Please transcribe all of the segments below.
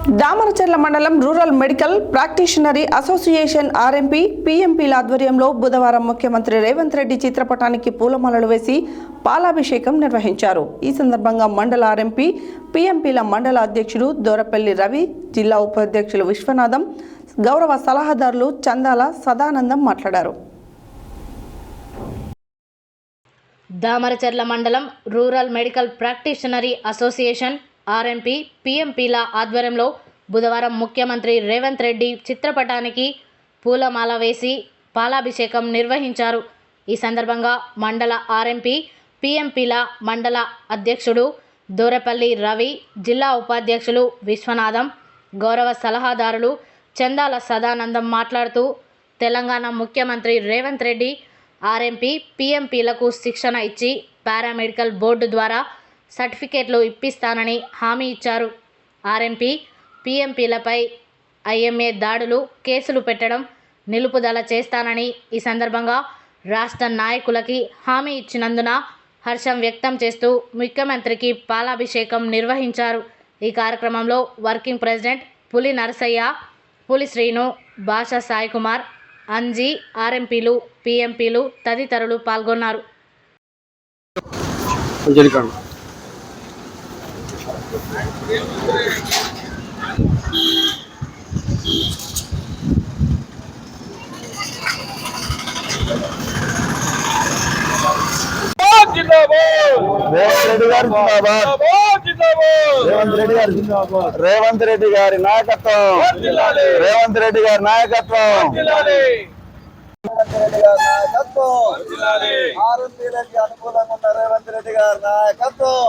దామరచర్ల మండలం rural medical ప్రాక్టీషనరీ association RMP పీఎంపీల ఆధ్వర్యంలో బుధవారం ముఖ్యమంత్రి రేవంత్ రెడ్డి చిత్రపటానికి పూలమాలలు వేసి పాలాభిషేకం నిర్వహించారు. ఈ సందర్భంగా మండల ఆర్ఎంపీ పీఎంపీల మండల అధ్యక్షుడు దోరపల్లి రవి, జిల్లా ఉపాధ్యక్షులు విశ్వనాథం, గౌరవ సలహాదారులు చందాల సదానందం మాట్లాడారు. దామరచర్ల మండలం రూరల్ మెడికల్ ప్రాక్టీషనరీ అసోసియేషన్ ఆర్ఎంపీ పీఎంపీల ఆధ్వర్యంలో బుధవారం ముఖ్యమంత్రి రేవంత్ రెడ్డి చిత్రపటానికి పూలమాల వేసి పాలాభిషేకం నిర్వహించారు. ఈ సందర్భంగా మండల ఆర్ఎంపీ పీఎంపీల మండల అధ్యక్షుడు దోరపల్లి రవి, జిల్లా ఉపాధ్యక్షులు విశ్వనాథం, గౌరవ సలహాదారులు చందాల సదానందం మాట్లాడుతూ తెలంగాణ ముఖ్యమంత్రి రేవంత్ రెడ్డి ఆర్ఎంపీ పీఎంపీలకు శిక్షణ ఇచ్చి పారామెడికల్ బోర్డు ద్వారా సర్టిఫికేట్లు ఇప్పిస్తానని హామీ ఇచ్చారు. ఆర్ఎంపీ పీఎంపీలపై ఐఎంఏ దాడులు, కేసులు పెట్టడం నిలుపుదల చేస్తానని ఈ సందర్భంగా రాష్ట్ర నాయకులకి హామీ ఇచ్చినందున హర్షం వ్యక్తం చేస్తూ ముఖ్యమంత్రికి పాలాభిషేకం నిర్వహించారు. ఈ కార్యక్రమంలో వర్కింగ్ ప్రెసిడెంట్ పులి నరసయ్య, పులి శ్రీను, భాషా సాయికుమార్, అంజీ, ఆర్ఎంపీలు, పీఎంపీలు తదితరులు పాల్గొన్నారు. రేవంత్ రెడ్డి గారి నాయకత్వం, రేవంత్ రెడ్డి గారి నాయకత్వం, ఆర్ఎంపీలకి అనుకూలంగా ఉన్న రేవంత్ రెడ్డి గారి నాయకత్వం.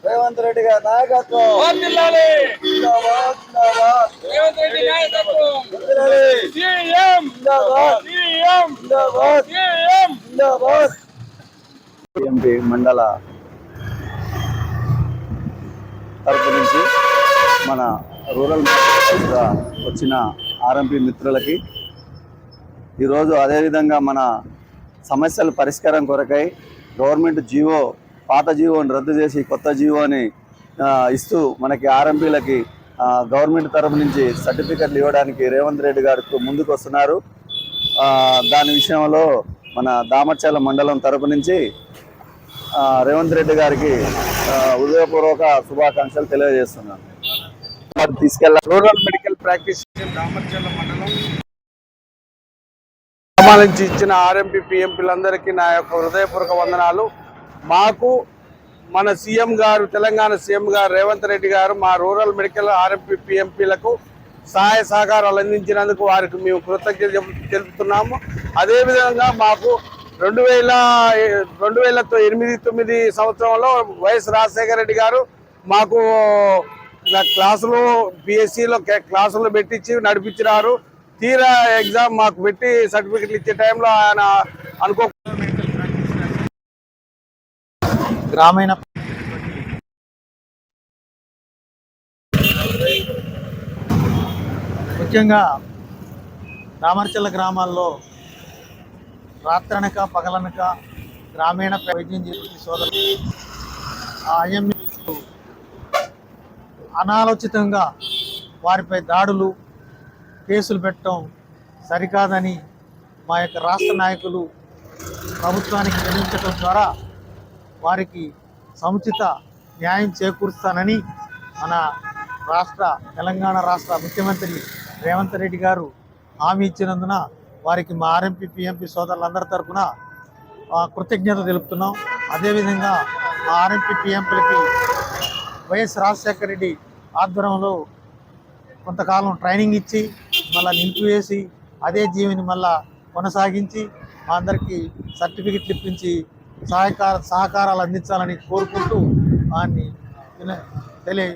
రేవంత్ రెడ్డి గారి నాయకత్వం, ఎంపీ మండల తరపు నుంచి మన రూరల్ వచ్చిన ఆర్ఎంపీ మిత్రులకి ఈరోజు అదేవిధంగా మన సమస్యల పరిష్కారం కొరకై గవర్నమెంట్ జీవో, పాత జీవోని రద్దు చేసి కొత్త జీవోని ఇస్తూ మనకి ఆర్ఎంపీలకి గవర్నమెంట్ తరఫు నుంచి సర్టిఫికెట్లు ఇవ్వడానికి రేవంత్ రెడ్డి గారు ముందుకు వస్తున్నారు. దాని విషయంలో మన దామరచర్ల మండలం తరపు నుంచి రేవంత్ రెడ్డి గారికి హృదయపూర్వక శుభాకాంక్షలు తెలియజేస్తున్నాను. రూరల్ మెడికల్ ప్రాక్టీస్ దామరచర్ల మండలం నుంచి ఇచ్చిన ఆర్ఎంపీ పీఎంపీలందరికీ నా యొక్క హృదయపూర్వక వందనాలు. మాకు మన సీఎం గారు, తెలంగాణ సీఎం గారు రేవంత్ రెడ్డి గారు మా రూరల్ మెడికల్ ఆర్ఎంపీ పీఎంపీలకు సహాయ సహకారాలు అందించినందుకు వారికి మేము కృతజ్ఞత తెలుపుతున్నాము. అదేవిధంగా మాకు 2008-9 సంవత్సరంలో వైఎస్ రాజశేఖర రెడ్డి గారు మాకు క్లాసులు పిఎస్సిలో క్లాసులు పెట్టించి నడిపించినారు. తీరా ఎగ్జామ్ మాకు పెట్టి సర్టిఫికెట్లు ఇచ్చే టైంలో ఆయన గ్రామీణ ముఖ్యంగా దామరచర్ల గ్రామాల్లో రాత్రనక పగలనక గ్రామీణ వైద్యం చేసే సోదరులు ఐఎంఏ అనాలోచితంగా వారిపై దాడులు, కేసులు పెట్టడం సరికాదని మా యొక్క రాష్ట్ర నాయకులు ప్రభుత్వానికి వివరించడం ద్వారా వారికి సముచిత న్యాయం చేకూరుస్తానని మన తెలంగాణ రాష్ట్ర ముఖ్యమంత్రి రేవంత్ రెడ్డి గారు హామీ ఇచ్చినందున వారికి మా ఆర్ఎంపీ పీఎంపీ సోదరులందరి తరఫున కృతజ్ఞత తెలుపుతున్నాం. అదేవిధంగా మా ఆర్ఎంపీ పీఎంపీలకి వైఎస్ రాజశేఖర రెడ్డి ఆధ్వర్యంలో కొంతకాలం ట్రైనింగ్ ఇచ్చి మళ్ళీ నిలిపివేసి అదే జీవిని మళ్ళా కొనసాగించి మా అందరికీ సర్టిఫికెట్లు ఇప్పించి సహకారాలు అందించాలని కోరుకుంటూ వారిని తెలియ